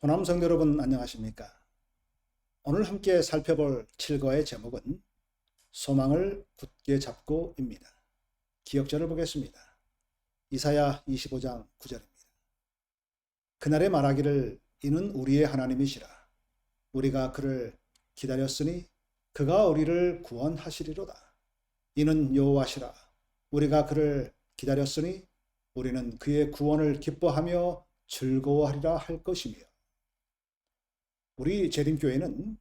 호남 성도 여러분 안녕하십니까? 오늘 함께 살펴볼 7과의 제목은 소망을 굳게 잡고입니다. 기억절을 보겠습니다. 이사야 25장 9절입니다. 그날에 말하기를 이는 우리의 하나님이시라. 우리가 그를 기다렸으니 그가 우리를 구원하시리로다. 이는 여호와시라. 우리가 그를 기다렸으니 우리는 그의 구원을 기뻐하며 즐거워하리라 할 것이며. 우리 재림교회는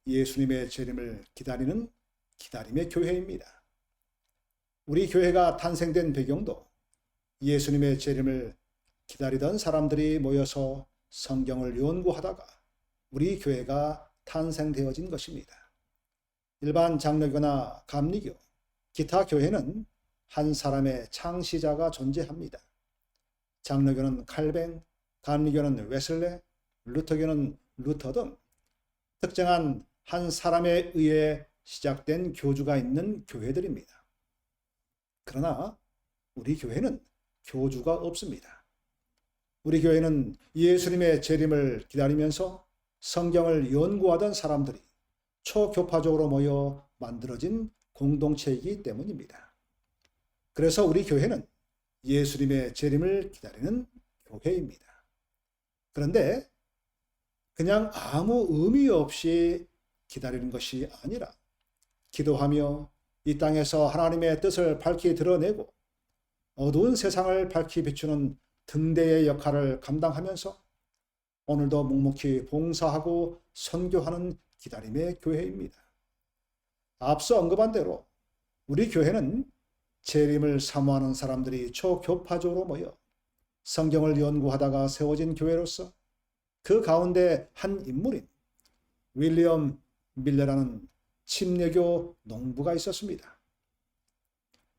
예수님의 재림을 기다리는 기다림의 교회입니다. 우리 교회가 탄생된 배경도 예수님의 재림을 기다리던 사람들이 모여서 성경을 연구하다가 우리 교회가 탄생되어진 것입니다. 일반 장로교나 감리교, 기타 교회는 한 사람의 창시자가 존재합니다. 장로교는 칼뱅, 감리교는 웨슬레, 루터교는 루터 등 특정한 한 사람에 의해 시작된 교주가 있는 교회들입니다. 그러나 우리 교회는 교주가 없습니다. 우리 교회는 예수님의 재림을 기다리면서 성경을 연구하던 사람들이 초교파적으로 모여 만들어진 공동체이기 때문입니다. 그래서 우리 교회는 예수님의 재림을 기다리는 교회입니다. 그런데 그냥 아무 의미 없이 기다리는 것이 아니라 기도하며 이 땅에서 하나님의 뜻을 밝히 드러내고 어두운 세상을 밝히 비추는 등대의 역할을 감당하면서 오늘도 묵묵히 봉사하고 선교하는 기다림의 교회입니다. 앞서 언급한 대로 우리 교회는 재림을 사모하는 사람들이 초교파적으로 모여 성경을 연구하다가 세워진 교회로서 그 가운데 한 인물인 윌리엄 밀러라는 침례교 농부가 있었습니다.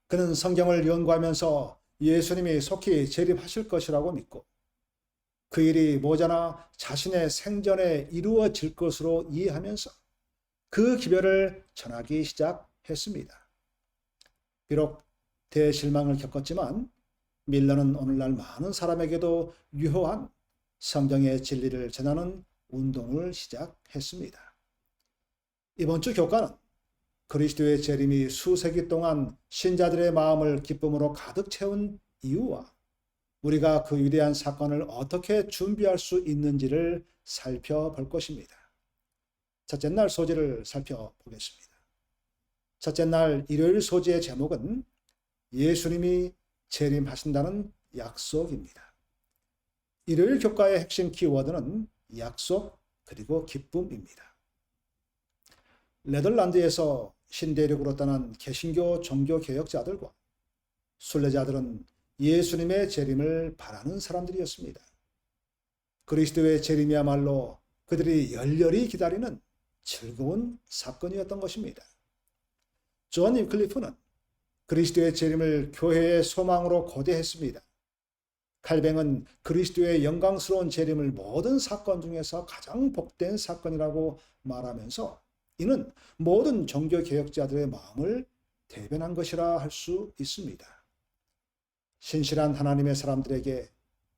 그는 성경을 연구하면서 예수님이 속히 재림하실 것이라고 믿고 그 일이 모자나 자신의 생전에 이루어질 것으로 이해하면서 그 기별을 전하기 시작했습니다. 비록 대실망을 겪었지만 밀러는 오늘날 많은 사람에게도 유효한 성경의 진리를 전하는 운동을 시작했습니다. 이번 주 교과는 그리스도의 재림이 수세기 동안 신자들의 마음을 기쁨으로 가득 채운 이유와 우리가 그 위대한 사건을 어떻게 준비할 수 있는지를 살펴볼 것입니다. 첫째 날 소재를 살펴보겠습니다. 첫째 날 일요일 소재의 제목은 예수님이 재림하신다는 약속입니다. 일요일 교과의 핵심 키워드는 약속 그리고 기쁨입니다. 네덜란드에서 신대륙으로 떠난 개신교 종교개혁자들과 순례자들은 예수님의 재림을 바라는 사람들이었습니다. 그리스도의 재림이야말로 그들이 열렬히 기다리는 즐거운 사건이었던 것입니다. 존 위클리프는 그리스도의 재림을 교회의 소망으로 고대했습니다. 칼뱅은 그리스도의 영광스러운 재림을 모든 사건 중에서 가장 복된 사건이라고 말하면서 이는 모든 종교개혁자들의 마음을 대변한 것이라 할 수 있습니다. 신실한 하나님의 사람들에게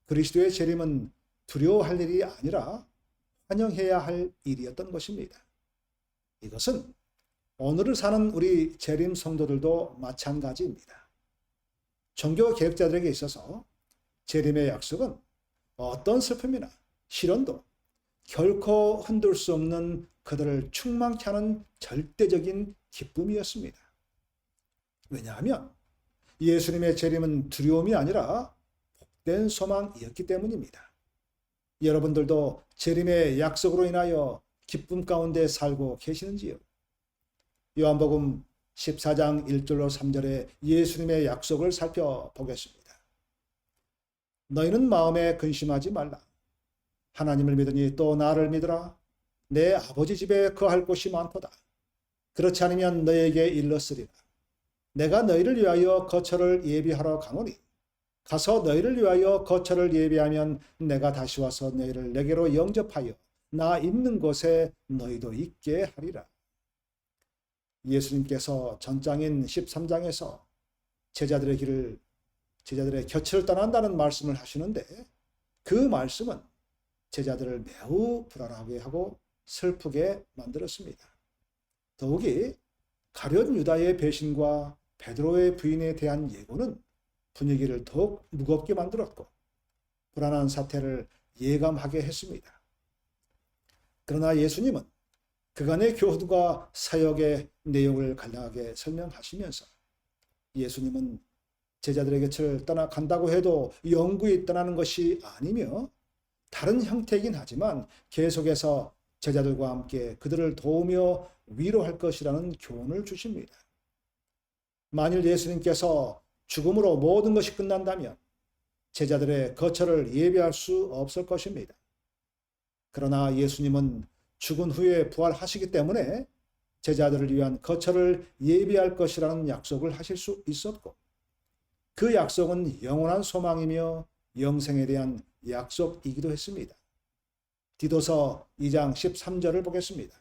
그리스도의 재림은 두려워할 일이 아니라 환영해야 할 일이었던 것입니다. 이것은 오늘을 사는 우리 재림 성도들도 마찬가지입니다. 종교개혁자들에게 있어서 재림의 약속은 어떤 슬픔이나 시련도 결코 흔들 수 없는 그들을 충만케 하는 절대적인 기쁨이었습니다. 왜냐하면 예수님의 재림은 두려움이 아니라 복된 소망이었기 때문입니다. 여러분들도 재림의 약속으로 인하여 기쁨 가운데 살고 계시는지요? 요한복음 14장 1절로 3절의 예수님의 약속을 살펴보겠습니다. 너희는 마음에 근심하지 말라. 하나님을 믿으니 또 나를 믿으라. 내 아버지 집에 거할 곳이 많도다. 그렇지 않으면 너에게 일렀으리라. 내가 너희를 위하여 거처를 예비하러 가노니 가서 너희를 위하여 거처를 예비하면 내가 다시 와서 너희를 내게로 영접하여 나 있는 곳에 너희도 있게 하리라. 예수님께서 전장인 13장에서 제자들의 곁을 떠난다는 말씀을 하시는데 그 말씀은 제자들을 매우 불안하게 하고 슬프게 만들었습니다. 더욱이 가룟 유다의 배신과 베드로의 부인에 대한 예고는 분위기를 더욱 무겁게 만들었고 불안한 사태를 예감하게 했습니다. 그러나 예수님은 그간의 교훈과 사역의 내용을 간략하게 설명하시면서 예수님은 제자들의 곁을 떠나간다고 해도 영구히 떠나는 것이 아니며 다른 형태이긴 하지만 계속해서 제자들과 함께 그들을 도우며 위로할 것이라는 교훈을 주십니다. 만일 예수님께서 죽음으로 모든 것이 끝난다면 제자들의 거처를 예비할 수 없을 것입니다. 그러나 예수님은 죽은 후에 부활하시기 때문에 제자들을 위한 거처를 예비할 것이라는 약속을 하실 수 있었고 그 약속은 영원한 소망이며 영생에 대한 약속이기도 했습니다. 디도서 2장 13절을 보겠습니다.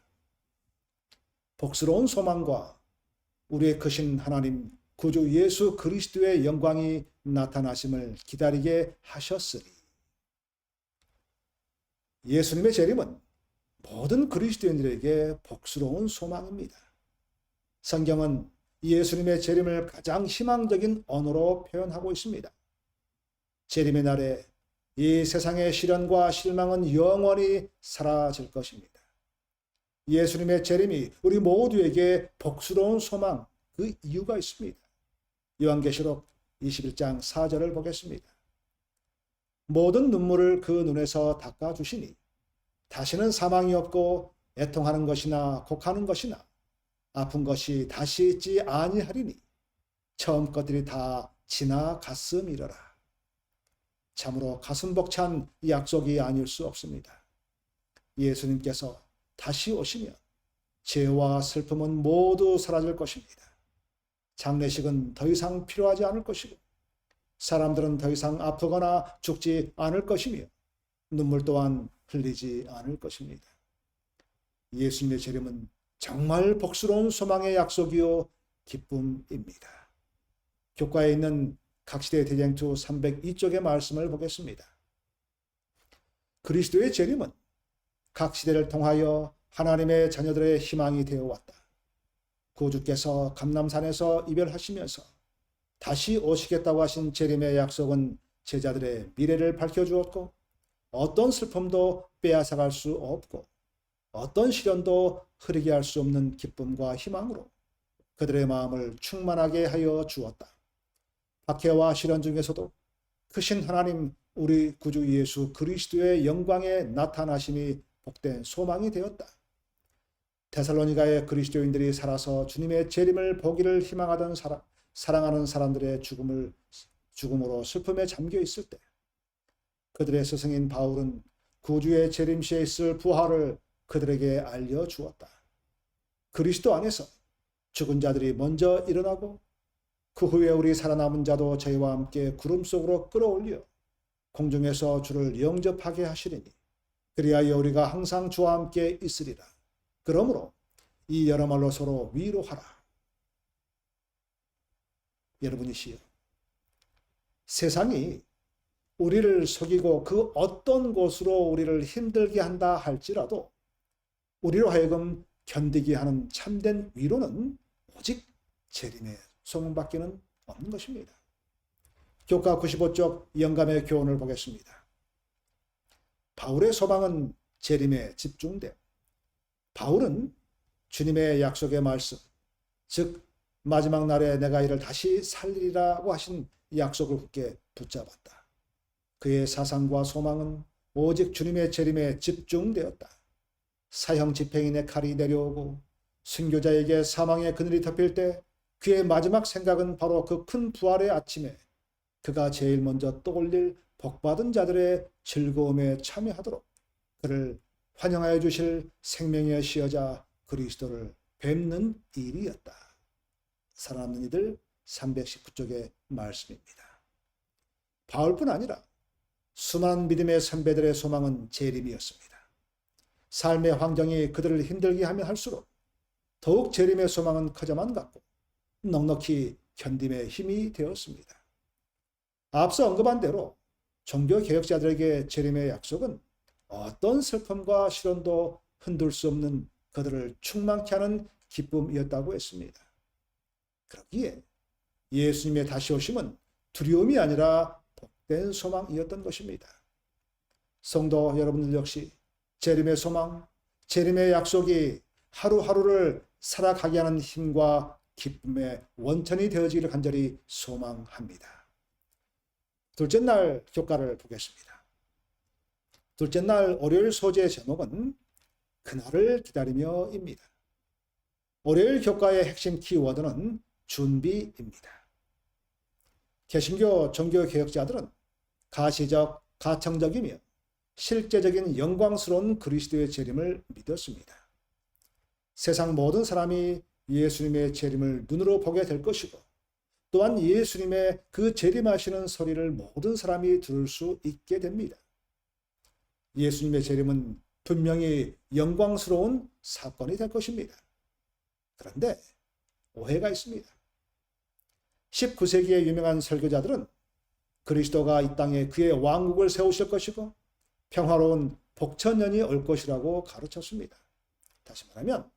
복스러운 소망과 우리의 크신 하나님 구주 예수 그리스도의 영광이 나타나심을 기다리게 하셨으리. 예수님의 재림은 모든 그리스도인들에게 복스러운 소망입니다. 성경은 예수님의 재림을 가장 희망적인 언어로 표현하고 있습니다. 재림의 날에 이 세상의 시련과 실망은 영원히 사라질 것입니다. 예수님의 재림이 우리 모두에게 복스러운 소망, 그 이유가 있습니다. 요한계시록 21장 4절을 보겠습니다. 모든 눈물을 그 눈에서 닦아주시니 다시는 사망이 없고 애통하는 것이나 곡하는 것이나 아픈 것이 다시 있지 아니하리니 처음 것들이 다 지나갔음이러라. 참으로 가슴 벅찬 약속이 아닐 수 없습니다. 예수님께서 다시 오시면 죄와 슬픔은 모두 사라질 것입니다. 장례식은 더 이상 필요하지 않을 것이고 사람들은 더 이상 아프거나 죽지 않을 것이며 눈물 또한 흘리지 않을 것입니다. 예수님의 재림은 정말 복스러운 소망의 약속이요 기쁨입니다. 교과에 있는 각시대 대쟁투 302쪽의 말씀을 보겠습니다. 그리스도의 재림은 각 시대를 통하여 하나님의 자녀들의 희망이 되어 왔다. 구주께서 감람산에서 이별하시면서 다시 오시겠다고 하신 재림의 약속은 제자들의 미래를 밝혀주었고 어떤 슬픔도 빼앗아갈 수 없고 어떤 시련도 흐리게 할 수 없는 기쁨과 희망으로 그들의 마음을 충만하게 하여 주었다. 박해와 시련 중에서도 크신 하나님 우리 구주 예수 그리스도의 영광의 나타나심이 복된 소망이 되었다. 데살로니가의 그리스도인들이 살아서 주님의 재림을 보기를 희망하던 사랑하는 사람들의 죽음으로 슬픔에 잠겨 있을 때 그들의 스승인 바울은 구주의 재림 시에 있을 부활을 그들에게 알려주었다. 그리스도 안에서 죽은 자들이 먼저 일어나고 그 후에 우리 살아남은 자도 저희와 함께 구름 속으로 끌어올려 공중에서 주를 영접하게 하시리니 그리하여 우리가 항상 주와 함께 있으리라. 그러므로 이 여러 말로 서로 위로하라. 여러분이시여, 세상이 우리를 속이고 그 어떤 곳으로 우리를 힘들게 한다 할지라도 우리로 하여금 견디게 하는 참된 위로는 오직 재림의 소망밖에는 없는 것입니다. 교과 95쪽 영감의 교훈을 보겠습니다. 바울의 소망은 재림에 집중돼 바울은 주님의 약속의 말씀, 즉 마지막 날에 내가 이를 다시 살리리라고 하신 약속을 굳게 붙잡았다. 그의 사상과 소망은 오직 주님의 재림에 집중되었다. 사형 집행인의 칼이 내려오고 순교자에게 사망의 그늘이 덮일 때 그의 마지막 생각은 바로 그 큰 부활의 아침에 그가 제일 먼저 떠올릴 복받은 자들의 즐거움에 참여하도록 그를 환영하여 주실 생명의 시여자 그리스도를 뵙는 일이었다. 살아남는 이들 319쪽의 말씀입니다. 바울뿐 아니라 수많은 믿음의 선배들의 소망은 재림이었습니다. 삶의 환경이 그들을 힘들게 하면 할수록 더욱 재림의 소망은 커져만 갔고 넉넉히 견딤의 힘이 되었습니다. 앞서 언급한 대로 종교개혁자들에게 재림의 약속은 어떤 슬픔과 시련도 흔들 수 없는 그들을 충만케 하는 기쁨이었다고 했습니다. 그러기에 예수님의 다시 오심은 두려움이 아니라 복된 소망이었던 것입니다. 성도 여러분들 역시 재림의 소망, 재림의 약속이 하루하루를 살아가게 하는 힘과 기쁨의 원천이 되어지기를 간절히 소망합니다. 둘째 날 교과를 보겠습니다. 둘째 날 월요일 소재의 제목은 그날을 기다리며입니다. 월요일 교과의 핵심 키워드는 준비입니다. 개신교 종교개혁자들은 가시적, 가청적이며 실제적인 영광스러운 그리스도의 재림을 믿었습니다. 세상 모든 사람이 예수님의 재림을 눈으로 보게 될 것이고 또한 예수님의 그 재림하시는 소리를 모든 사람이 들을 수 있게 됩니다. 예수님의 재림은 분명히 영광스러운 사건이 될 것입니다. 그런데 오해가 있습니다. 19세기의 유명한 설교자들은 그리스도가 이 땅에 그의 왕국을 세우실 것이고 평화로운 복천년이 올 것이라고 가르쳤습니다. 다시 말하면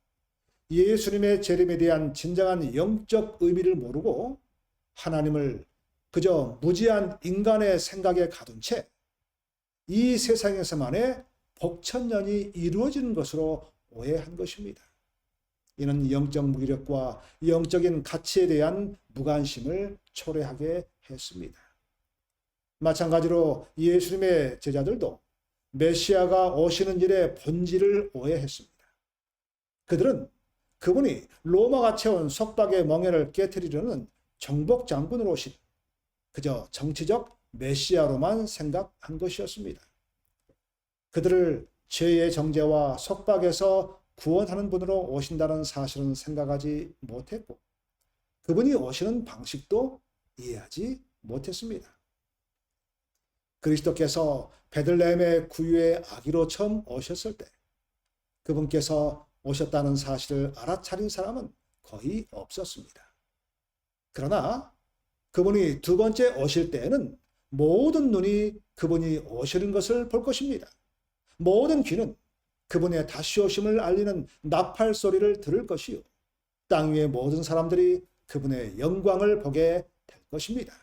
예수님의 재림에 대한 진정한 영적 의미를 모르고 하나님을 그저 무지한 인간의 생각에 가둔 채 이 세상에서만의 복천년이 이루어지는 것으로 오해한 것입니다. 이는 영적 무기력과 영적인 가치에 대한 무관심을 초래하게 했습니다. 마찬가지로 예수님의 제자들도 메시아가 오시는 일의 본질을 오해했습니다. 그들은 그분이 로마가 채운 속박의 멍에를 깨뜨리려는 정복 장군으로 오신 그저 정치적 메시아로만 생각한 것이었습니다. 그들을 죄의 정죄와 속박에서 구원하는 분으로 오신다는 사실은 생각하지 못했고 그분이 오시는 방식도 이해하지 못했습니다. 그리스도께서 베들레헴의 구유의 아기로 처음 오셨을 때 그분께서 오셨다는 사실을 알아차린 사람은 거의 없었습니다. 그러나 그분이 두 번째 오실 때에는 모든 눈이 그분이 오시는 것을 볼 것입니다. 모든 귀는 그분의 다시 오심을 알리는 나팔 소리를 들을 것이요. 땅 위의 모든 사람들이 그분의 영광을 보게 될 것입니다.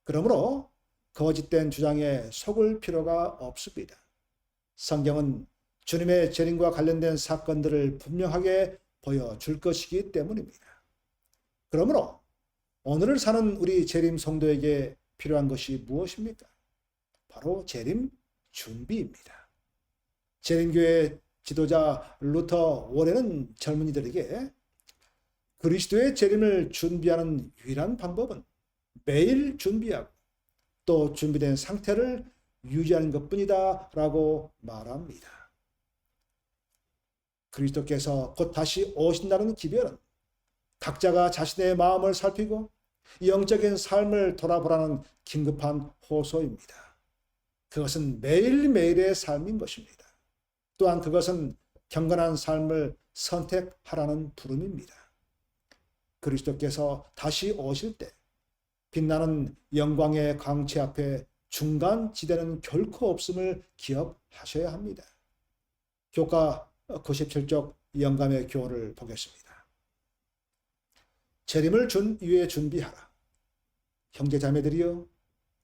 그러므로 거짓된 주장에 속을 필요가 없습니다. 성경은 주님의 재림과 관련된 사건들을 분명하게 보여줄 것이기 때문입니다. 그러므로 오늘을 사는 우리 재림 성도에게 필요한 것이 무엇입니까? 바로 재림 준비입니다. 재림교회 지도자 루터 월에는 젊은이들에게 그리스도의 재림을 준비하는 유일한 방법은 매일 준비하고 또 준비된 상태를 유지하는 것뿐이다 라고 말합니다. 그리스도께서 곧 다시 오신다는 기별은 각자가 자신의 마음을 살피고 영적인 삶을 돌아보라는 긴급한 호소입니다. 그것은 매일매일의 삶인 것입니다. 또한 그것은 경건한 삶을 선택하라는 부름입니다. 그리스도께서 다시 오실 때 빛나는 영광의 광채 앞에 중간 지대는 결코 없음을 기억하셔야 합니다. 교과 97쪽 영감의 교훈을 보겠습니다. 재림을 위해 준비하라. 형제자매들이여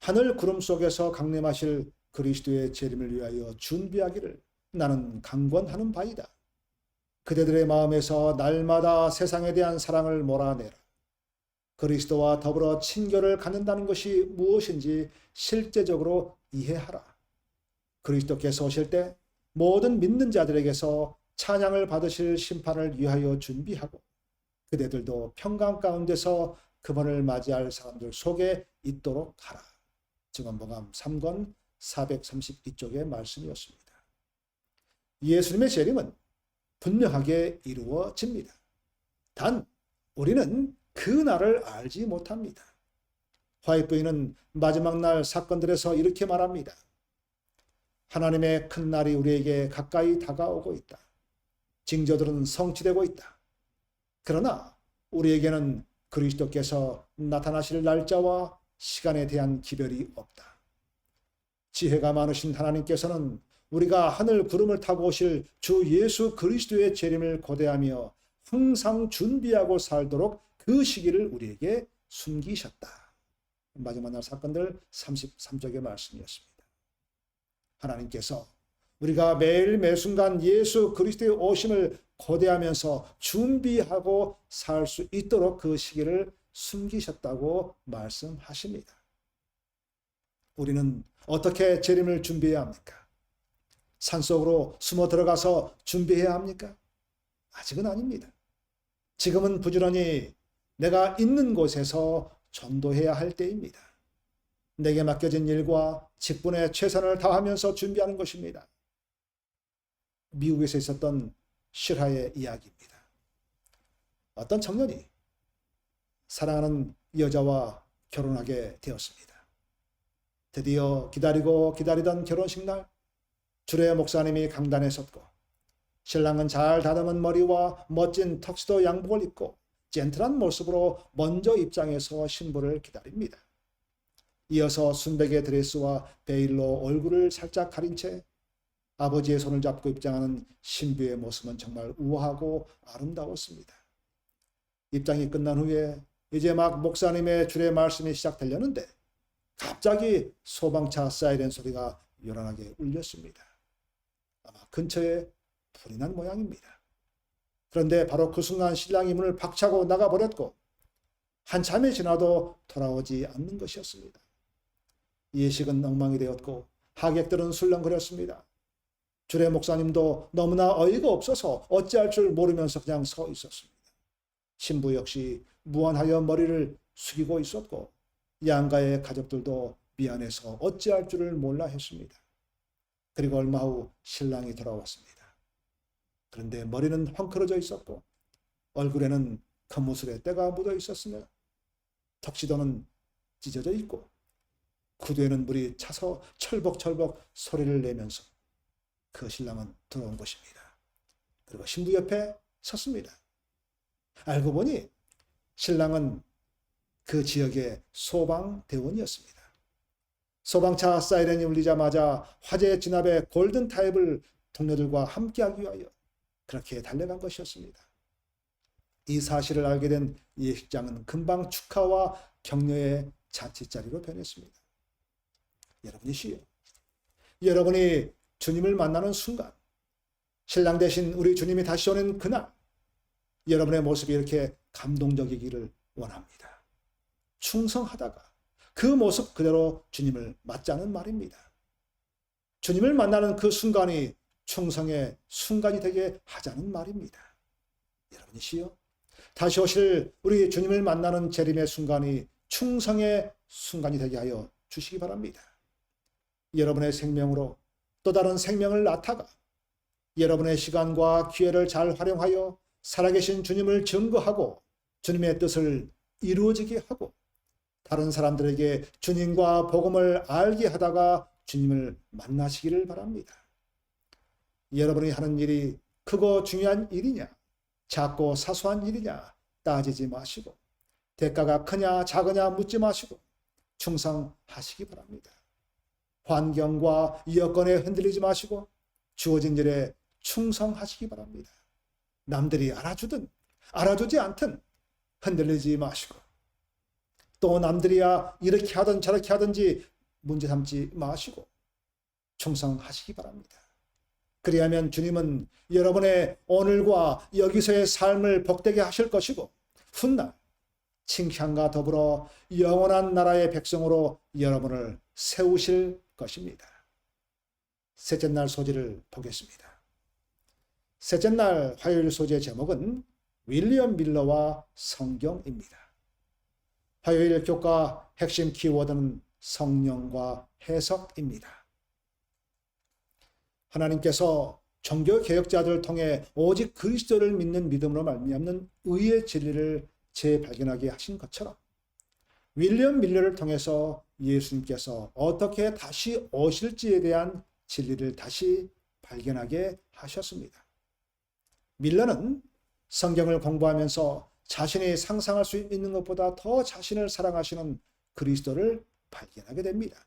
하늘 구름 속에서 강림하실 그리스도의 재림을 위하여 준비하기를 나는 강권하는 바이다. 그대들의 마음에서 날마다 세상에 대한 사랑을 몰아내라. 그리스도와 더불어 친교를 갖는다는 것이 무엇인지 실제적으로 이해하라. 그리스도께서 오실 때 모든 믿는 자들에게서 찬양을 받으실 심판을 위하여 준비하고 그대들도 평강 가운데서 그분을 맞이할 사람들 속에 있도록 하라. 증언복음 3권 432쪽의 말씀이었습니다. 예수님의 재림은 분명하게 이루어집니다. 단 우리는 그 날을 알지 못합니다. 화이트 부인은 마지막 날 사건들에서 이렇게 말합니다. 하나님의 큰 날이 우리에게 가까이 다가오고 있다. 징조들은 성취되고 있다. 그러나 우리에게는 그리스도께서 나타나실 날짜와 시간에 대한 기별이 없다. 지혜가 많으신 하나님께서는 우리가 하늘 구름을 타고 오실 주 예수 그리스도의 재림을 고대하며 항상 준비하고 살도록 그 시기를 우리에게 숨기셨다. 마지막 날 사건들 33쪽의 말씀이었습니다. 하나님께서 우리가 매일 매순간 예수 그리스도의 오심을 고대하면서 준비하고 살 수 있도록 그 시기를 숨기셨다고 말씀하십니다. 우리는 어떻게 재림을 준비해야 합니까? 산속으로 숨어 들어가서 준비해야 합니까? 아직은 아닙니다. 지금은 부지런히 내가 있는 곳에서 전도해야 할 때입니다. 내게 맡겨진 일과 직분에 최선을 다하면서 준비하는 것입니다. 미국에서 있었던 실화의 이야기입니다. 어떤 청년이 사랑하는 여자와 결혼하게 되었습니다. 드디어 기다리고 기다리던 결혼식 날 주례 목사님이 강단에 섰고 신랑은 잘 다듬은 머리와 멋진 턱시도 양복을 입고 젠틀한 모습으로 먼저 입장해서 신부를 기다립니다. 이어서 순백의 드레스와 베일로 얼굴을 살짝 가린 채 아버지의 손을 잡고 입장하는 신부의 모습은 정말 우아하고 아름다웠습니다. 입장이 끝난 후에 이제 막 목사님의 주례 말씀이 시작되려는데 갑자기 소방차 사이렌 소리가 요란하게 울렸습니다. 아마 근처에 불이 난 모양입니다. 그런데 바로 그 순간 신랑이 문을 박차고 나가버렸고 한참이 지나도 돌아오지 않는 것이었습니다. 예식은 엉망이 되었고 하객들은 술렁거렸습니다. 주례 목사님도 너무나 어이가 없어서 어찌할 줄 모르면서 그냥 서 있었습니다. 신부 역시 무안하여 머리를 숙이고 있었고 양가의 가족들도 미안해서 어찌할 줄을 몰라 했습니다. 그리고 얼마 후 신랑이 돌아왔습니다. 그런데 머리는 헝클어져 있었고 얼굴에는 겉모술에 때가 묻어 있었으며 턱시도는 찢어져 있고 구두에는 물이 차서 철벅철벅 소리를 내면서 그 신랑은 들어온 것입니다. 그리고 신부 옆에 섰습니다. 알고 보니 신랑은 그 지역의 소방대원이었습니다. 소방차 사이렌이 울리자마자 화재 진압의 골든타입을 동료들과 함께하기 위하여 그렇게 달려간 것이었습니다. 이 사실을 알게 된 예식장은 금방 축하와 격려의 잔치자리로 변했습니다. 여러분이시여, 여러분이 주님을 만나는 순간, 신랑 대신 우리 주님이 다시 오는 그날, 여러분의 모습이 이렇게 감동적이기를 원합니다. 충성하다가 그 모습 그대로 주님을 맞자는 말입니다. 주님을 만나는 그 순간이 충성의 순간이 되게 하자는 말입니다. 여러분이시여, 다시 오실 우리 주님을 만나는 재림의 순간이 충성의 순간이 되게 하여 주시기 바랍니다. 여러분의 생명으로 또 다른 생명을 낳다가 여러분의 시간과 기회를 잘 활용하여 살아계신 주님을 증거하고 주님의 뜻을 이루어지게 하고 다른 사람들에게 주님과 복음을 알게 하다가 주님을 만나시기를 바랍니다. 여러분이 하는 일이 크고 중요한 일이냐, 작고 사소한 일이냐 따지지 마시고 대가가 크냐 작으냐 묻지 마시고 충성하시기 바랍니다. 환경과 여건에 흔들리지 마시고 주어진 일에 충성하시기 바랍니다. 남들이 알아주든 알아주지 않든 흔들리지 마시고 또 남들이야 이렇게 하든 저렇게 하든지 문제 삼지 마시고 충성하시기 바랍니다. 그리하면 주님은 여러분의 오늘과 여기서의 삶을 복되게 하실 것이고 훗날 칭찬과 더불어 영원한 나라의 백성으로 여러분을 세우실 것입니다. 셋째 날 소재를 보겠습니다. 셋째 날 화요일 소재 제목은 윌리엄 밀러와 성경입니다. 화요일 교과 핵심 키워드는 성령과 해석입니다. 하나님께서 종교개혁자들을 통해 오직 그리스도를 믿는 믿음으로 말미암는 의의 진리를 재발견하게 하신 것처럼 윌리엄 밀러를 통해서 예수님께서 어떻게 다시 오실지에 대한 진리를 다시 발견하게 하셨습니다. 밀러는 성경을 공부하면서 자신이 상상할 수 있는 것보다 더 자신을 사랑하시는 그리스도를 발견하게 됩니다.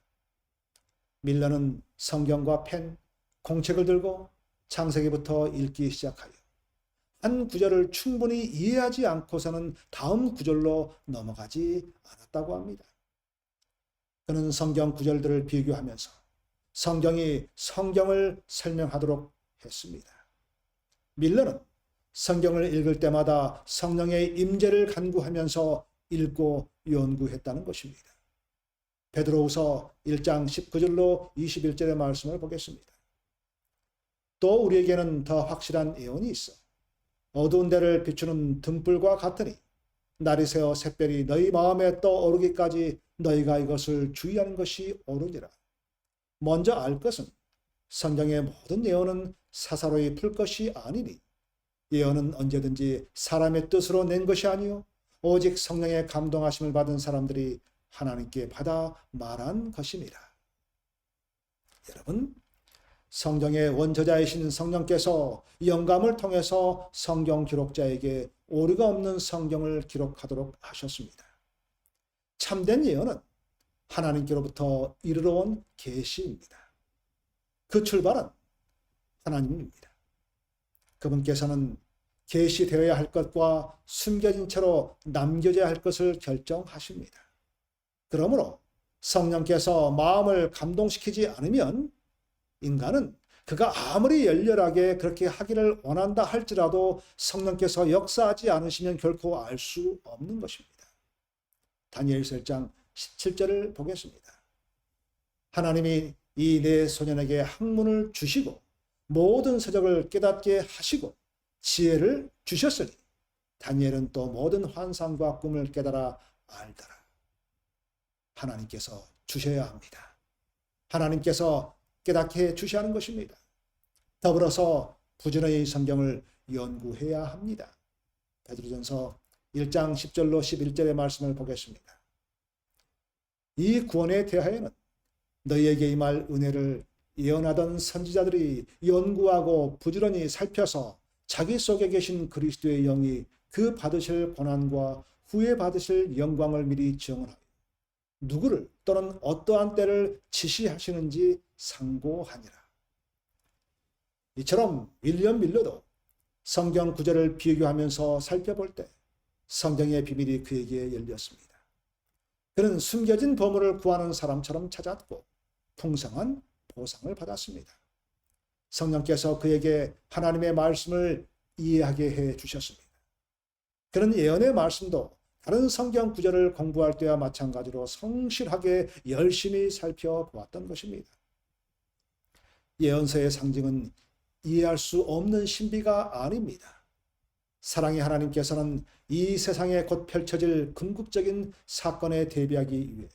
밀러는 성경과 펜, 공책을 들고 창세기부터 읽기 시작하여 한 구절을 충분히 이해하지 않고서는 다음 구절로 넘어가지 않았다고 합니다. 그는 성경 구절들을 비교하면서 성경이 성경을 설명하도록 했습니다. 밀러는 성경을 읽을 때마다 성령의 임재를 간구하면서 읽고 연구했다는 것입니다. 베드로후서 1장 19절로 21절의 말씀을 보겠습니다. 또 우리에게는 더 확실한 예언이 있어 어두운 데를 비추는 등불과 같으니 날이 새어 샛별이 너희 마음에 떠오르기까지 너희가 이것을 주의하는 것이 옳으니라. 먼저 알 것은 성경의 모든 예언은 사사로이 풀 것이 아니니 예언은 언제든지 사람의 뜻으로 낸 것이 아니요 오직 성령의 감동하심을 받은 사람들이 하나님께 받아 말한 것이니라. 여러분, 성경의 원저자이신 성령께서 영감을 통해서 성경 기록자에게 오류가 없는 성경을 기록하도록 하셨습니다. 참된 예언은 하나님께로부터 이르러 온 계시입니다. 그 출발은 하나님입니다. 그분께서는 계시되어야 할 것과 숨겨진 채로 남겨져야 할 것을 결정하십니다. 그러므로 성령께서 마음을 감동시키지 않으면 인간은 그가 아무리 열렬하게 그렇게 하기를 원한다 할지라도 성령께서 역사하지 않으시면 결코 알 수 없는 것입니다. 다니엘서 1장 17절을 보겠습니다. 하나님이 이 네 소년에게 학문을 주시고 모든 서적을 깨닫게 하시고 지혜를 주셨으니 다니엘은 또 모든 환상과 꿈을 깨달아 알더라. 하나님께서 주셔야 합니다. 하나님께서 깨닫게 주셔야 하는 것입니다. 더불어서 부지런히 성경을 연구해야 합니다. 베드로전서 1장 10절로 11절의 말씀을 보겠습니다. 이 구원에 대하여는 너희에게 임할 은혜를 예언하던 선지자들이 연구하고 부지런히 살펴서 자기 속에 계신 그리스도의 영이 그 받으실 고난과 후에 받으실 영광을 미리 증언하여 누구를 또는 어떠한 때를 지시하시는지 상고하니라. 이처럼 윌리엄 밀러도 성경 구절을 비교하면서 살펴볼 때 성경의 비밀이 그에게 열렸습니다. 그는 숨겨진 보물을 구하는 사람처럼 찾았고 풍성한 보상을 받았습니다. 성령께서 그에게 하나님의 말씀을 이해하게 해 주셨습니다. 그런 예언의 말씀도 다른 성경 구절을 공부할 때와 마찬가지로 성실하게 열심히 살펴보았던 것입니다. 예언서의 상징은 이해할 수 없는 신비가 아닙니다. 사랑의 하나님께서는 이 세상에 곧 펼쳐질 궁극적인 사건에 대비하기 위해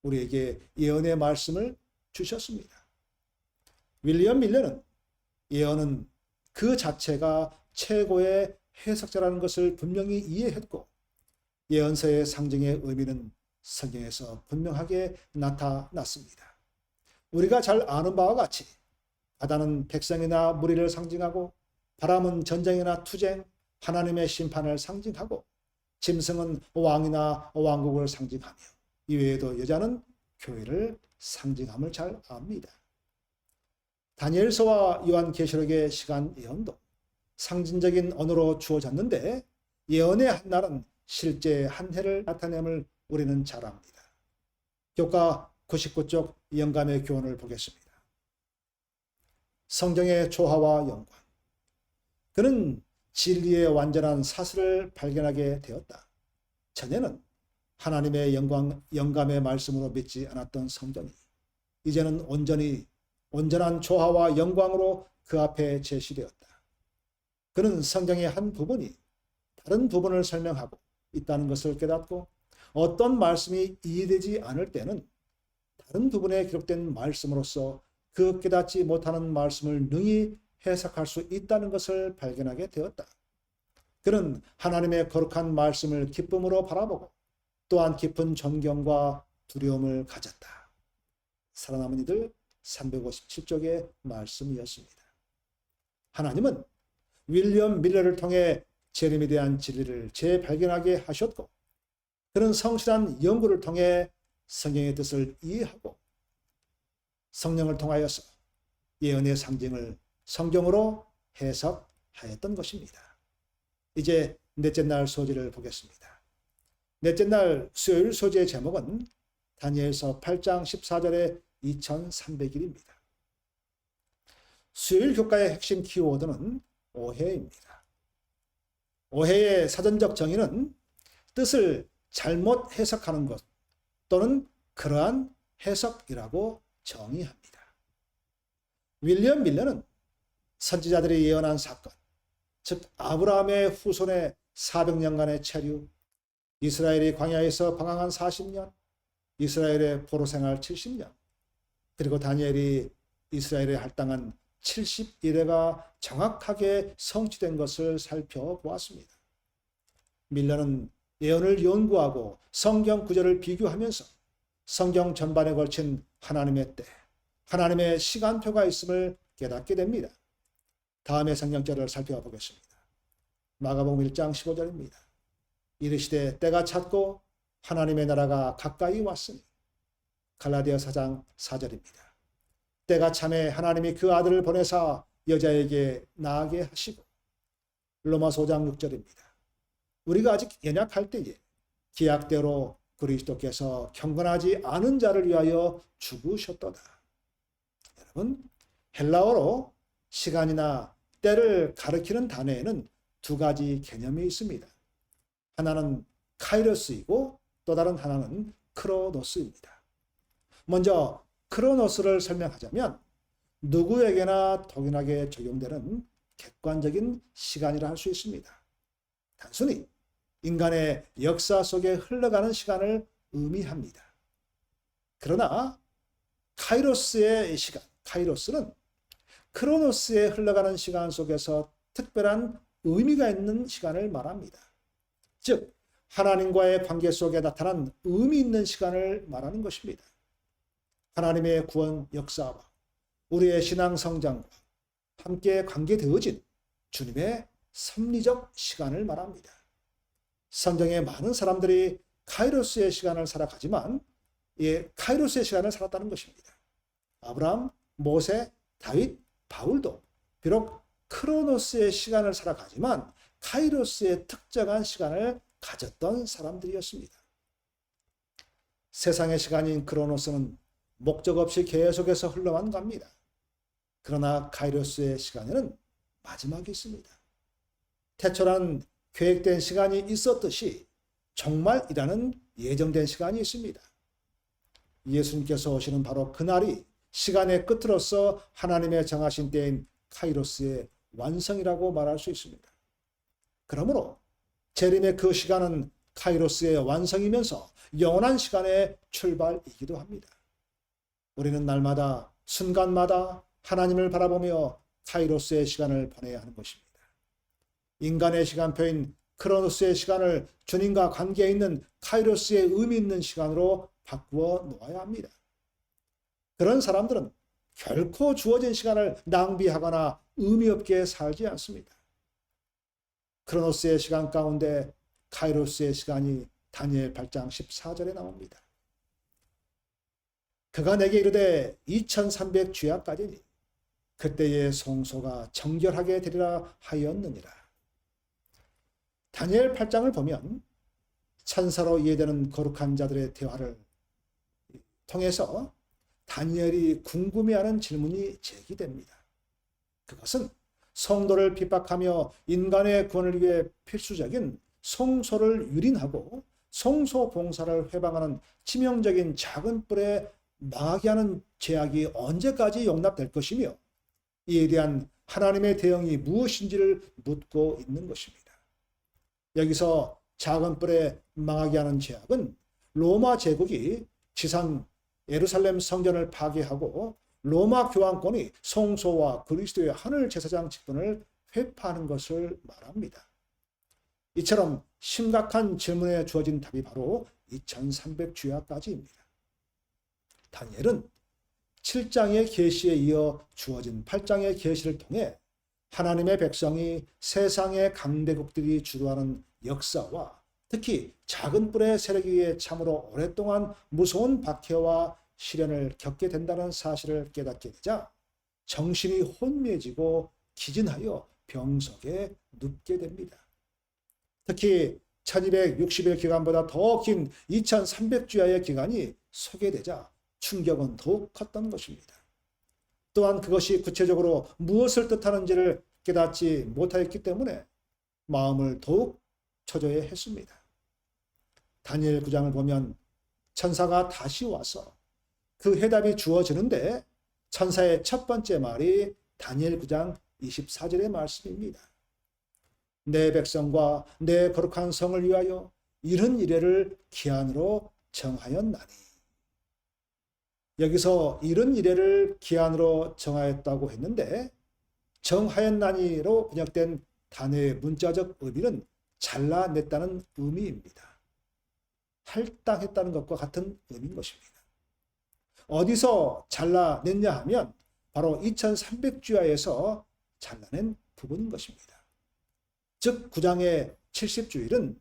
우리에게 예언의 말씀을 주셨습니다. 윌리엄 밀러는 예언은 그 자체가 최고의 해석자라는 것을 분명히 이해했고 예언서의 상징의 의미는 성경에서 분명하게 나타났습니다. 우리가 잘 아는 바와 같이 바다는 백성이나 무리를 상징하고 바람은 전쟁이나 투쟁, 하나님의 심판을 상징하고 짐승은 왕이나 왕국을 상징하며 이외에도 여자는 교회를 상징함을 잘 압니다. 다니엘서와 요한계시록의 시간 예언도 상징적인 언어로 주어졌는데 예언의 한 날은 실제 한 해를 나타냄을 우리는 잘 압니다. 교과 99쪽 영감의 교훈을 보겠습니다. 성경의 조화와 연관. 그는 진리의 완전한 사슬을 발견하게 되었다. 전에는 하나님의 영감의 말씀으로 믿지 않았던 성경이 이제는 온전한 조화와 영광으로 그 앞에 제시되었다. 그는 성경의 한 부분이 다른 부분을 설명하고 있다는 것을 깨닫고 어떤 말씀이 이해되지 않을 때는 다른 부분에 기록된 말씀으로서 그 깨닫지 못하는 말씀을 능히 해석할 수 있다는 것을 발견하게 되었다. 그는 하나님의 거룩한 말씀을 기쁨으로 바라보고 또한 깊은 존경과 두려움을 가졌다. 살아남은 이들 357쪽의 말씀이었습니다. 하나님은 윌리엄 밀러를 통해 재림에 대한 진리를 재발견하게 하셨고 그는 성실한 연구를 통해 성경의 뜻을 이해하고 성령을 통하여서 예언의 상징을 성경으로 해석하였던 것입니다. 이제 넷째 날 소재를 보겠습니다. 넷째 날 수요일 소재의 제목은 다니엘서 8장 14절의 2300일입니다. 수요일 교과의 핵심 키워드는 오해입니다. 오해의 사전적 정의는 뜻을 잘못 해석하는 것 또는 그러한 해석이라고 정의합니다. 윌리엄 밀러는 선지자들이 예언한 사건, 즉 아브라함의 후손의 400년간의 체류, 이스라엘이 광야에서 방황한 40년, 이스라엘의 포로 생활 70년, 그리고 다니엘이 이스라엘에 할당한 70일회가 정확하게 성취된 것을 살펴보았습니다. 밀러는 예언을 연구하고 성경 구절을 비교하면서 성경 전반에 걸친 하나님의 때, 하나님의 시간표가 있음을 깨닫게 됩니다. 다음의 성경절을 살펴보겠습니다. 마가복음 1장 15절입니다. 이르시되 때가 찼고 하나님의 나라가 가까이 왔으니. 갈라디아 4장 4절입니다. 때가 참에 하나님이 그 아들을 보내사 여자에게 낳게 하시고. 로마서 5장 6절입니다. 우리가 아직 연약할 때에 기약대로 그리스도께서 경건하지 않은 자를 위하여 죽으셨도다. 여러분, 헬라어로 시간이나 때를 가리키는 단어에는 두 가지 개념이 있습니다. 하나는 카이로스이고 또 다른 하나는 크로노스입니다. 먼저 크로노스를 설명하자면 누구에게나 동일하게 적용되는 객관적인 시간이라 할 수 있습니다. 단순히 인간의 역사 속에 흘러가는 시간을 의미합니다. 그러나 카이로스의 시간, 카이로스는 크로노스에 흘러가는 시간 속에서 특별한 의미가 있는 시간을 말합니다. 즉 하나님과의 관계 속에 나타난 의미 있는 시간을 말하는 것입니다. 하나님의 구원 역사와 우리의 신앙 성장과 함께 관계되어진 주님의 섭리적 시간을 말합니다. 성경의 많은 사람들이 카이로스의 시간을 살아가지만 카이로스의 시간을 살았다는 것입니다. 아브라함, 모세, 다윗, 바울도 비록 크로노스의 시간을 살아가지만 카이로스의 특정한 시간을 가졌던 사람들이었습니다. 세상의 시간인 크로노스는 목적 없이 계속해서 흘러만 갑니다. 그러나 카이로스의 시간에는 마지막이 있습니다. 태초란 계획된 시간이 있었듯이 종말이라는 예정된 시간이 있습니다. 예수님께서 오시는 바로 그날이 시간의 끝으로서 하나님의 정하신 때인 카이로스의 완성이라고 말할 수 있습니다. 그러므로 재림의 그 시간은 카이로스의 완성이면서 영원한 시간의 출발이기도 합니다. 우리는 날마다 순간마다 하나님을 바라보며 카이로스의 시간을 보내야 하는 것입니다. 인간의 시간표인 크로노스의 시간을 주님과 관계에 있는 카이로스의 의미 있는 시간으로 바꾸어 놓아야 합니다. 그런 사람들은 결코 주어진 시간을 낭비하거나 의미 없게 살지 않습니다. 크로노스의 시간 가운데 카이로스의 시간이 다니엘 8장 14절에 나옵니다. 그가 내게 이르되 2300 주야까지니 그때의 성소가 정결하게 되리라 하였느니라. 다니엘 8장을 보면 천사로 이해되는 거룩한 자들의 대화를 통해서 다니엘이 궁금해하는 질문이 제기됩니다. 그것은 성도를 핍박하며 인간의 구원을 위해 필수적인 성소를 유린하고 성소 봉사를 회방하는 치명적인 작은 뿔에 망하게 하는 죄악이 언제까지 용납될 것이며 이에 대한 하나님의 대응이 무엇인지를 묻고 있는 것입니다. 여기서 작은 뿔에 망하게 하는 죄악은 로마 제국이 지상 예루살렘 성전을 파괴하고 로마 교황권이 성소와 그리스도의 하늘 제사장 직분을 회파하는 것을 말합니다. 이처럼 심각한 질문에 주어진 답이 바로 2300 주야까지입니다. 다니엘은 7장의 계시에 이어 주어진 8장의 계시를 통해 하나님의 백성이 세상의 강대국들이 주도하는 역사와 특히 작은 뿔의 세력에 의해 참으로 오랫동안 무서운 박해와 시련을 겪게 된다는 사실을 깨닫게 되자 정신이 혼미해지고 기진하여 병석에 눕게 됩니다. 특히 1260일 기간보다 더 긴 2300주야의 기간이 소개되자 충격은 더욱 컸던 것입니다. 또한 그것이 구체적으로 무엇을 뜻하는지를 깨닫지 못하였기 때문에 마음을 더욱 초조해 했습니다. 다니엘 9장을 보면 천사가 다시 와서 그 해답이 주어지는데 천사의 첫 번째 말이 다니엘 9장 24절의 말씀입니다. 내 백성과 내 거룩한 성을 위하여 이른 이래를 기한으로 정하였나니. 여기서 이른 이래를 기한으로 정하였다고 했는데 정하였나니로 번역된 단어의 문자적 의미는 잘라냈다는 의미입니다. 할당했다는 것과 같은 의미인 것입니다. 어디서 잘라냈냐 하면 바로 2300주야에서 잘라낸 부분인 것입니다. 즉 9장의 70주일은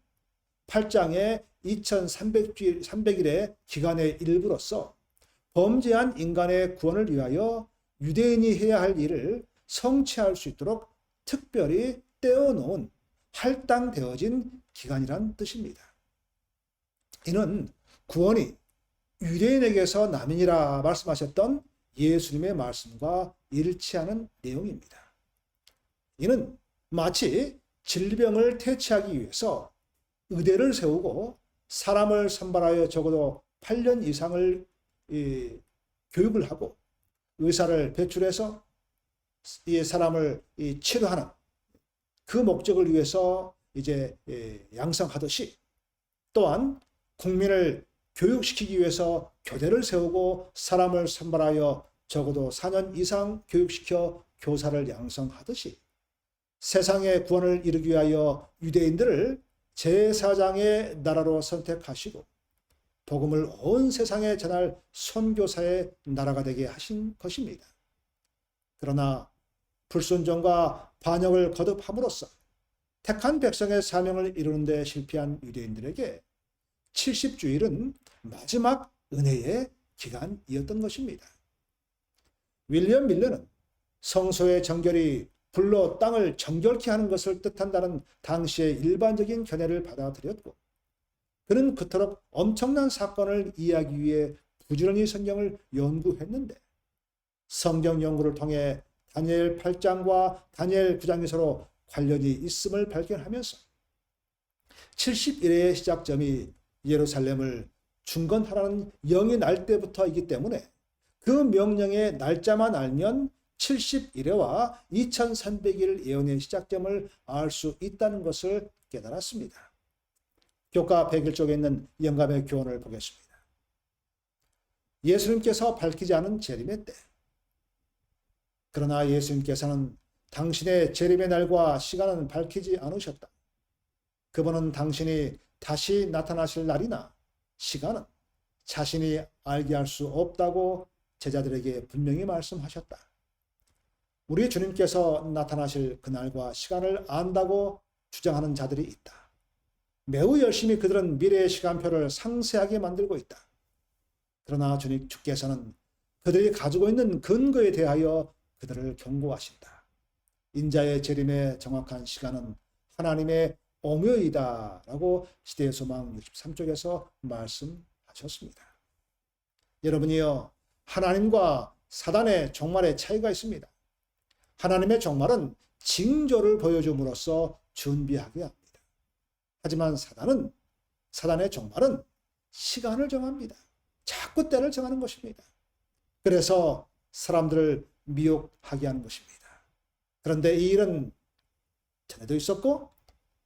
8장의 2300일의 기간의 일부로서 범죄한 인간의 구원을 위하여 유대인이 해야 할 일을 성취할 수 있도록 특별히 떼어놓은 할당되어진 기간이란 뜻입니다. 이는 구원이 유대인에게서 남이니라 말씀하셨던 예수님의 말씀과 일치하는 내용입니다. 이는 마치 질병을 퇴치하기 위해서 의대를 세우고 사람을 선발하여 적어도 8년 이상을 교육을 하고 의사를 배출해서 이 사람을 치료하는 그 목적을 위해서 이제 양성하듯이 또한 국민을 교육시키기 위해서 교대를 세우고 사람을 선발하여 적어도 4년 이상 교육시켜 교사를 양성하듯이 세상의 구원을 이루기 위하여 유대인들을 제4장의 나라로 선택하시고 복음을 온 세상에 전할 선교사의 나라가 되게 하신 것입니다. 그러나 불순종과 반역을 거듭함으로써 택한 백성의 사명을 이루는 데 실패한 유대인들에게 70주일은 마지막 은혜의 기간이었던 것입니다. 윌리엄 밀러는 성소의 정결이 불로 땅을 정결케 하는 것을 뜻한다는 당시의 일반적인 견해를 받아들였고 그는 그토록 엄청난 사건을 이해하기 위해 부지런히 성경을 연구했는데 성경 연구를 통해 다니엘 8장과 다니엘 9장이 서로 관련이 있음을 발견하면서 70일의 시작점이 예루살렘을 중건하라는 영이 날 때부터이기 때문에 그 명령의 날짜만 알면 70일에와 2300일 예언의 시작점을 알 수 있다는 것을 깨달았습니다. 교과 101쪽에 있는 영감의 교훈을 보겠습니다. 예수님께서 밝히지 않은 재림의 때. 그러나 예수님께서는 당신의 재림의 날과 시간은 밝히지 않으셨다. 그분은 당신이 다시 나타나실 날이나 시간은 자신이 알게 할 수 없다고 제자들에게 분명히 말씀하셨다. 우리 주님께서 나타나실 그날과 시간을 안다고 주장하는 자들이 있다. 매우 열심히 그들은 미래의 시간표를 상세하게 만들고 있다. 그러나 주께서는 그들이 가지고 있는 근거에 대하여 그들을 경고하신다. 인자의 재림의 정확한 시간은 하나님의 오묘이다 라고 시대의 소망 63쪽에서 말씀하셨습니다. 여러분이요, 하나님과 사단의 종말의 차이가 있습니다. 하나님의 종말은 징조를 보여줌으로써 준비하게 합니다. 하지만 사단의 종말은 시간을 정합니다. 자꾸 때를 정하는 것입니다. 그래서 사람들을 미혹하게 하는 것입니다. 그런데 이 일은 전에도 있었고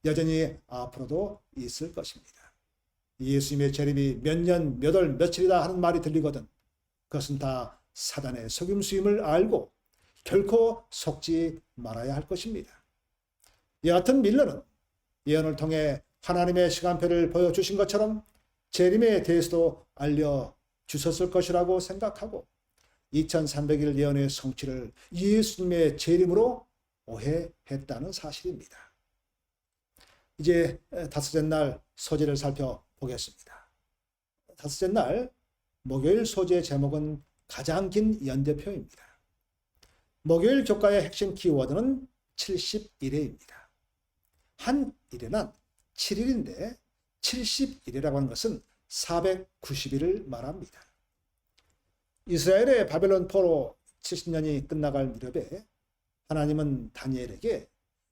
여전히 앞으로도 있을 것입니다. 예수님의 재림이 몇 년, 몇 월, 며칠이다 하는 말이 들리거든 그것은 다 사단의 속임수임을 알고 결코 속지 말아야 할 것입니다. 여하튼 밀러는 예언을 통해 하나님의 시간표를 보여주신 것처럼 재림에 대해서도 알려주셨을 것이라고 생각하고 2300일 예언의 성취를 예수님의 재림으로 오해했다는 사실입니다. 이제 다섯째 날 소재를 살펴보겠습니다. 다섯째 날 목요일 소재 제목은 가장 긴 연대표입니다. 목요일 교과의 핵심 키워드는 70일에입니다. 한 일에는 7일인데 70일이라고 하는 것은 490일을 말합니다. 이스라엘의 바벨론 포로 70년이 끝나갈 무렵에 하나님은 다니엘에게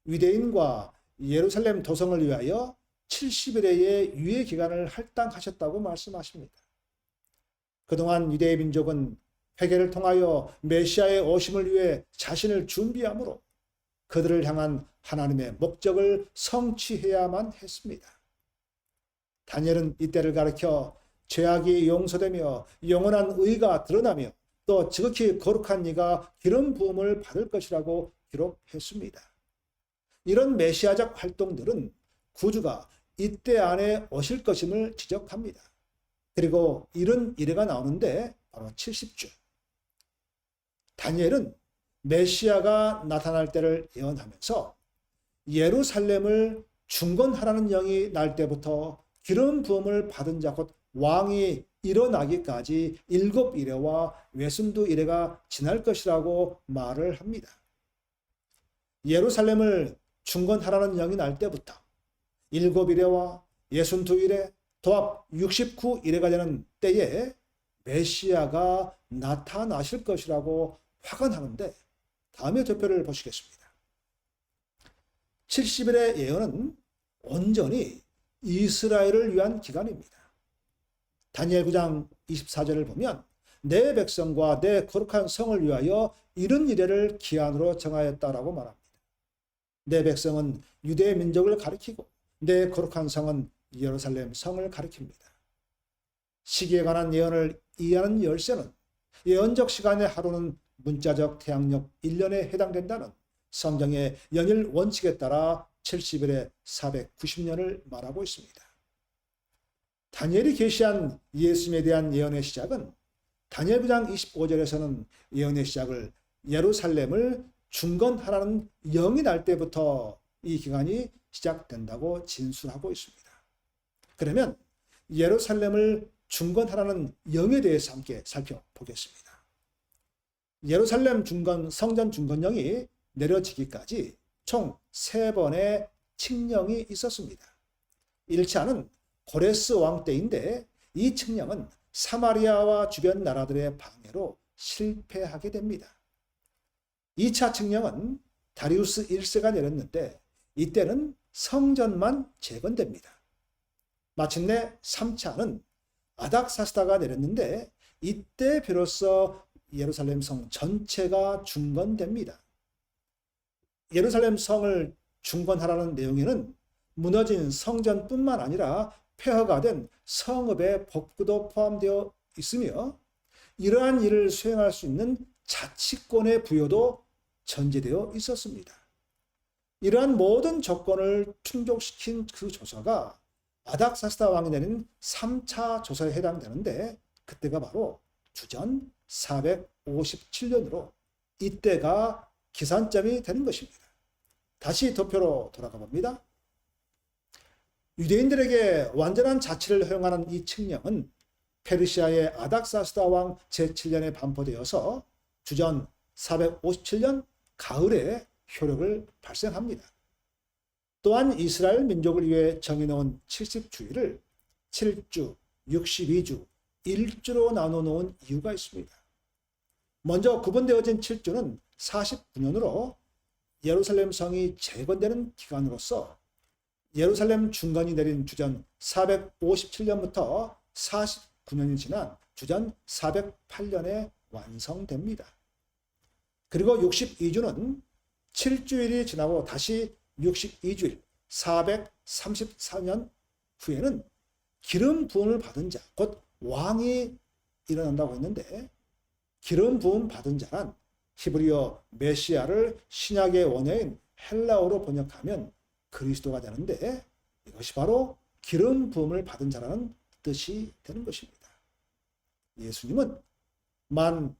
유대인과 예루살렘 도성을 위하여 70일의 유예 기간을 할당하셨다고 말씀하십니다. 그동안 유대의 민족은 회개를 통하여 메시아의 오심을 위해 자신을 준비하므로 그들을 향한 하나님의 목적을 성취해야만 했습니다. 다니엘은 이때를 가리켜 죄악이 용서되며 영원한 의가 드러나며 또 지극히 거룩한 이가 기름 부음을 받을 것이라고 기록했습니다. 이런 메시아적 활동들은 구주가 이때 안에 오실 것임을 지적합니다. 그리고 이런 이래가 나오는데 바로 70주. 다니엘은 메시아가 나타날 때를 예언하면서 예루살렘을 중건하라는 영이 날 때부터 기름 부음을 받은 자 곧 왕이 일어나기까지 7이래와 외순두 이래가 지날 것이라고 말을 합니다. 예루살렘을 중건하라는 영이 날 때부터 7이래와 62이래 도합 69이래가 되는 때에 메시아가 나타나실 것이라고 확언하는데 다음의 도표를 보시겠습니다. 70일의 예언은 온전히 이스라엘을 위한 기간입니다. 다니엘 9장 24절을 보면 내 백성과 내 거룩한 성을 위하여 이런 이래를 기한으로 정하였다라고 말합니다. 내 백성은 유대 민족을 가리키고 내 거룩한 성은 예루살렘 성을 가리킵니다. 시기에 관한 예언을 이해하는 열쇠는 예언적 시간의 하루는 문자적 태양력 1년에 해당된다는 성경의 연일 원칙에 따라 70일에 490년을 말하고 있습니다. 다니엘이 계시한 예수님에 대한 예언의 시작은 다니엘 9장 25절에서는 예언의 시작을 예루살렘을 중건하라는 영이 날 때부터 이 기간이 시작된다고 진술하고 있습니다. 그러면 예루살렘을 중건하라는 영에 대해서 함께 살펴보겠습니다. 예루살렘 중건, 성전 중건령이 내려지기까지 총 3번의 칙령이 있었습니다. 1차는 고레스 왕 때인데 이 칙령은 사마리아와 주변 나라들의 방해로 실패하게 됩니다. 2차 칙령은 다리우스 1세가 내렸는데 이때는 성전만 재건됩니다. 마침내 3차는 아닥사스다가 내렸는데 이때 비로소 예루살렘 성 전체가 중건됩니다. 예루살렘 성을 중건하라는 내용에는 무너진 성전뿐만 아니라 폐허가 된 성읍의 복구도 포함되어 있으며 이러한 일을 수행할 수 있는 자치권의 부여도 전제되어 있었습니다. 이러한 모든 조건을 충족시킨 그 조서가 아닥사스다 왕이 내린 3차 조서에 해당되는데 그때가 바로 주전 457년으로 이때가 기산점이 되는 것입니다. 다시 도표로 돌아가 봅니다. 유대인들에게 완전한 자치를 허용하는 이 칙령은 페르시아의 아닥사스다 왕 제7년에 반포되어서 주전 457년 가을에 효력을 발생합니다. 또한 이스라엘 민족을 위해 정해놓은 70주일을 7주, 62주, 1주로 나눠놓은 이유가 있습니다. 먼저 구분되어진 7주는 49년으로 예루살렘 성이 재건되는 기간으로서 예루살렘 중건이 내린 주전 457년부터 49년이 지난 주전 408년에 완성됩니다. 그리고 62주는 7주일이 지나고 다시 62주일 434년 후에는 기름 부음을 받은 자, 곧 왕이 일어난다고 했는데 기름 부음 받은 자란 히브리어 메시아를 신약의 원어인 헬라어로 번역하면 그리스도가 되는데 이것이 바로 기름 부음을 받은 자라는 뜻이 되는 것입니다. 예수님은 만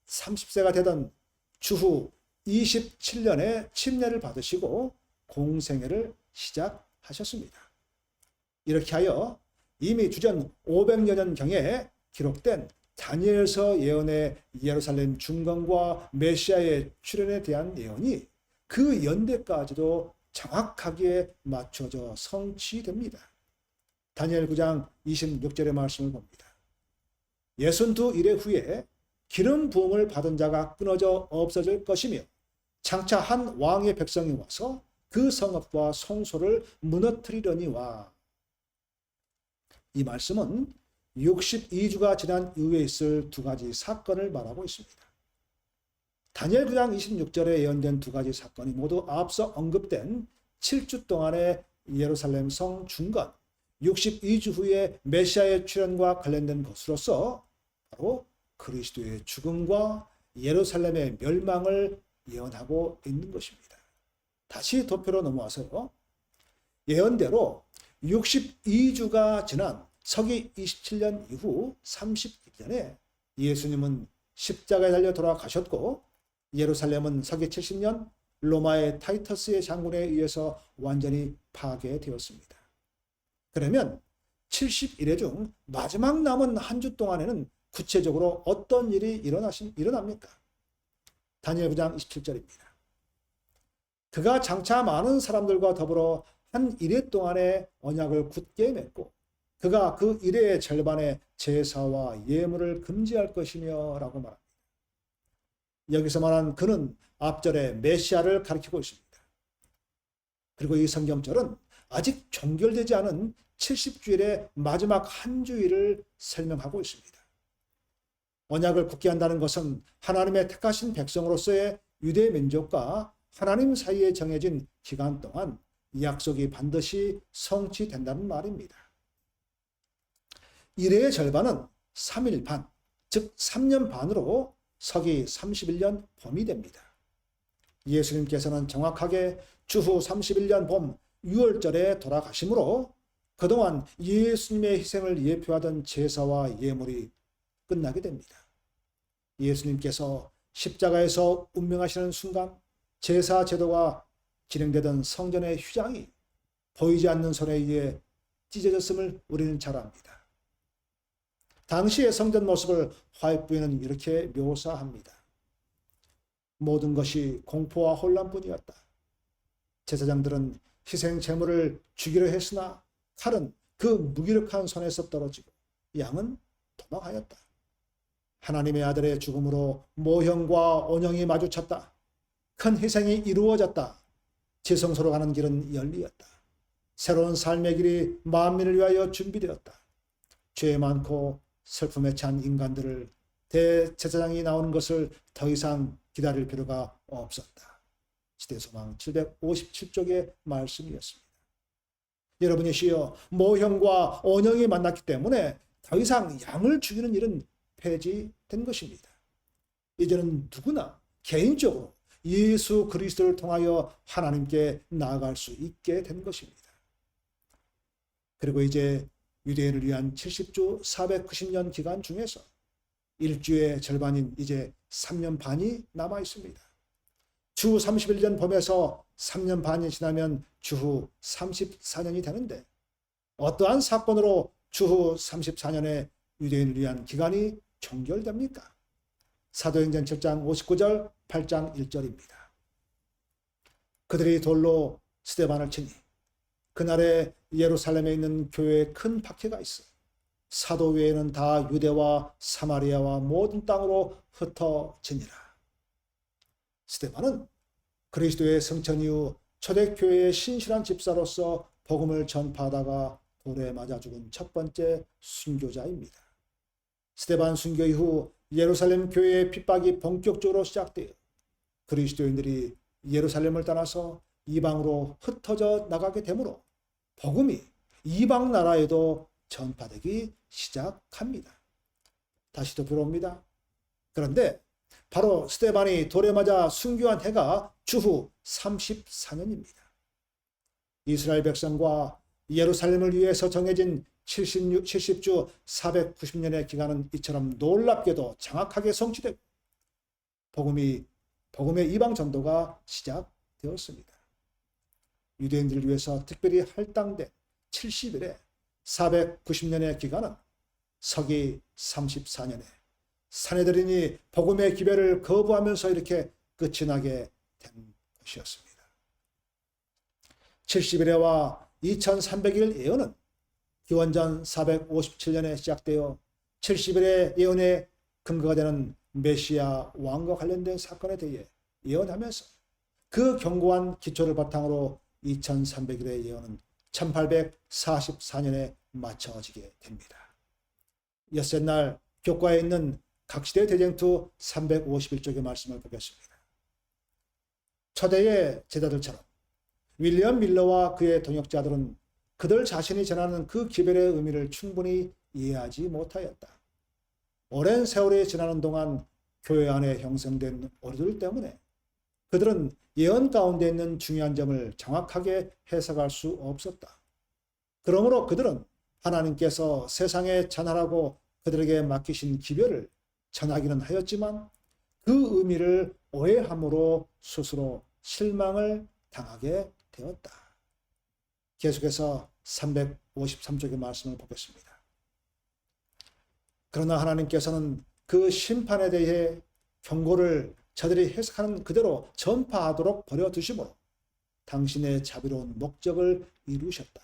30세가 되던 주후 27년에 침례를 받으시고 공생애를 시작하셨습니다. 이렇게 하여 이미 주전 500여 년경에 기록된 다니엘서 예언의 예루살렘 중건과 메시아의 출현에 대한 예언이 그 연대까지도 정확하게 맞춰져 성취됩니다. 다니엘 9장 26절의 말씀을 봅니다. 62일의 후에 기름 부음을 받은 자가 끊어져 없어질 것이며 장차 한 왕의 백성이 와서 그 성읍과 성소를 무너뜨리려니와. 이 말씀은 62주가 지난 이후에 있을 두 가지 사건을 말하고 있습니다. 다니엘 9장 26절에 예언된 두 가지 사건이 모두 앞서 언급된 7주 동안의 예루살렘 성 중건, 62주 후에 메시아의 출현과 관련된 것으로서 바로 그리스도의 죽음과 예루살렘의 멸망을 예언하고 있는 것입니다. 다시 도표로 넘어와서요. 예언대로 62주가 지난 서기 27년 이후 31년에 예수님은 십자가에 달려 돌아가셨고 예루살렘은 서기 70년 로마의 타이터스의 장군에 의해서 완전히 파괴되었습니다. 그러면 70일의 중 마지막 남은 한 주 동안에는 구체적으로 어떤 일이 일어납니까? 다니엘 9장 27절입니다. 그가 장차 많은 사람들과 더불어 한 일해 동안의 언약을 굳게 맺고 그가 그 일의 절반의 제사와 예물을 금지할 것이며 라고 말합니다. 여기서 말한 그는 앞절에 메시아를 가리키고 있습니다. 그리고 이 성경절은 아직 종결되지 않은 70주일의 마지막 한 주일을 설명하고 있습니다. 언약을 굳게 한다는 것은 하나님의 택하신 백성으로서의 유대 민족과 하나님 사이에 정해진 기간 동안 약속이 반드시 성취된다는 말입니다. 일의 절반은 3일 반, 즉 3년 반으로 서기 31년 봄이 됩니다. 예수님께서는 정확하게 주후 31년 봄 6월절에 돌아가심으로 그동안 예수님의 희생을 예표하던 제사와 예물이 끝나게 됩니다. 예수님께서 십자가에서 운명하시는 순간 제사 제도가 진행되던 성전의 휘장이 보이지 않는 손에 의해 찢어졌음을 우리는 잘 압니다. 당시의 성전 모습을 화입부에는 이렇게 묘사합니다. 모든 것이 공포와 혼란뿐이었다. 제사장들은 희생 제물을 주기로 했으나 칼은 그 무기력한 손에서 떨어지고 양은 도망하였다. 하나님의 아들의 죽음으로 모형과 언형이 마주쳤다. 큰 희생이 이루어졌다. 지성소로 가는 길은 열리었다. 새로운 삶의 길이 만민을 위하여 준비되었다. 죄 많고 슬픔에 찬 인간들을 대제사장이 나오는 것을 더 이상 기다릴 필요가 없었다. 시대소망 757쪽의 말씀이었습니다. 여러분이시여 모형과 언형이 만났기 때문에 더 이상 양을 죽이는 일은 폐지된 것입니다. 이제는 누구나 개인적으로 예수 그리스도를 통하여 하나님께 나아갈 수 있게 된 것입니다. 그리고 이제 유대인을 위한 70주 490년 기간 중에서 일주의 절반인 이제 3년 반이 남아 있습니다. 주 31년 봄에서 3년 반이 지나면 주후 34년이 되는데 어떠한 사건으로 주후 34년의 유대인을 위한 기간이 종결됩니까? 사도행전 7장 59절 8장 1절입니다. 그들이 돌로 스데반을 치니 그날에 예루살렘에 있는 교회에 큰 박해가 있어 사도 외에는 다 유대와 사마리아와 모든 땅으로 흩어지니라. 스데반은 그리스도의 승천 이후 초대교회의 신실한 집사로서 복음을 전파하다가 돌에 맞아 죽은 첫 번째 순교자입니다. 스데반 순교 이후 예루살렘 교회의 핍박이 본격적으로 시작되어 그리스도인들이 예루살렘을 떠나서 이방으로 흩어져 나가게 되므로 복음이 이방 나라에도 전파되기 시작합니다. 다시 또 들어옵니다. 그런데 바로 스데반이 돌에 맞아 순교한 해가 주후 34년입니다. 이스라엘 백성과 예루살렘을 위해서 정해진 70주 490년의 기간은 이처럼 놀랍게도 정확하게 성취되고 복음의 이방 전도가 시작되었습니다. 유대인들을 위해서 특별히 할당된 70일의 490년의 기간은 서기 34년에 사내들이니 복음의 기별을 거부하면서 이렇게 끝이 나게 된 것이었습니다. 70일에와 2300일 예언은 기원전 457년에 시작되어 70일의 예언의 근거가 되는 메시아 왕과 관련된 사건에 대해 예언하면서 그 견고한 기초를 바탕으로 2300일의 예언은 1844년에 마쳐지게 됩니다. 엿새날 교과에 있는 각시대 대쟁투 351쪽의 말씀을 보겠습니다. 초대의 제자들처럼 윌리엄 밀러와 그의 동역자들은 그들 자신이 전하는 그 기별의 의미를 충분히 이해하지 못하였다. 오랜 세월이 지나는 동안 교회 안에 형성된 오류들 때문에 그들은 예언 가운데 있는 중요한 점을 정확하게 해석할 수 없었다. 그러므로 그들은 하나님께서 세상에 전하라고 그들에게 맡기신 기별을 전하기는 하였지만 그 의미를 오해함으로 스스로 실망을 당하게 되었다. 계속해서 353쪽의 말씀을 보겠습니다. 그러나 하나님께서는 그 심판에 대해 경고를 저들이 해석하는 그대로 전파하도록 버려두심으로 당신의 자비로운 목적을 이루셨다.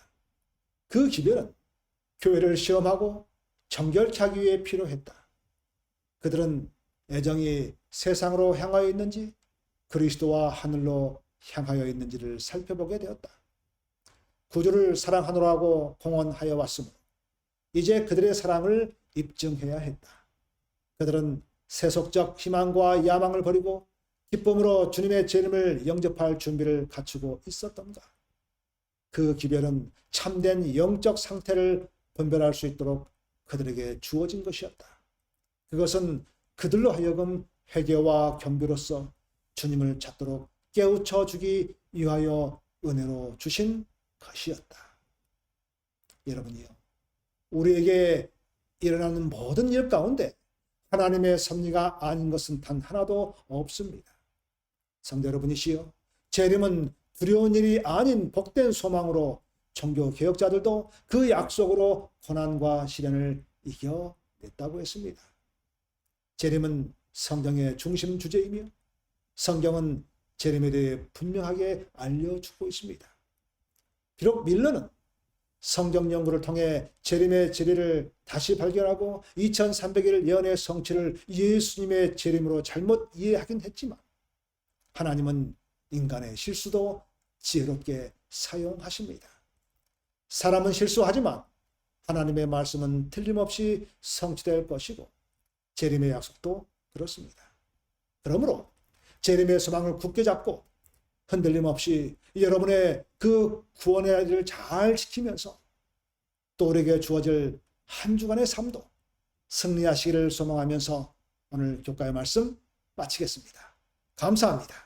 그 기별은 교회를 시험하고 정결케 하기 위해 필요했다. 그들은 애정이 세상으로 향하여 있는지 그리스도와 하늘로 향하여 있는지를 살펴보게 되었다. 구주를 사랑하노라 하고 공언하여 왔으므로 이제 그들의 사랑을 입증해야 했다. 그들은 세속적 희망과 야망을 버리고 기쁨으로 주님의 재림을 영접할 준비를 갖추고 있었던가. 그 기별은 참된 영적 상태를 분별할 수 있도록 그들에게 주어진 것이었다. 그것은 그들로 하여금 회개와 겸비로서 주님을 찾도록 깨우쳐 주기 위하여 은혜로 주신 것이었다. 여러분이요, 우리에게 일어나는 모든 일 가운데 하나님의 섭리가 아닌 것은 단 하나도 없습니다. 성도 여러분이시여, 재림은 두려운 일이 아닌 복된 소망으로 종교 개혁자들도 그 약속으로 고난과 시련을 이겨냈다고 했습니다. 재림은 성경의 중심 주제이며 성경은 재림에 대해 분명하게 알려주고 있습니다. 비록 밀러는 성경 연구를 통해 재림의 진리를 다시 발견하고 2300일 예언의 성취를 예수님의 재림으로 잘못 이해하긴 했지만 하나님은 인간의 실수도 지혜롭게 사용하십니다. 사람은 실수하지만 하나님의 말씀은 틀림없이 성취될 것이고 재림의 약속도 그렇습니다. 그러므로 재림의 소망을 굳게 잡고 흔들림 없이 여러분의 그 구원의 일을 잘 지키면서 또 우리에게 주어질 한 주간의 삶도 승리하시기를 소망하면서 오늘 교과의 말씀 마치겠습니다. 감사합니다.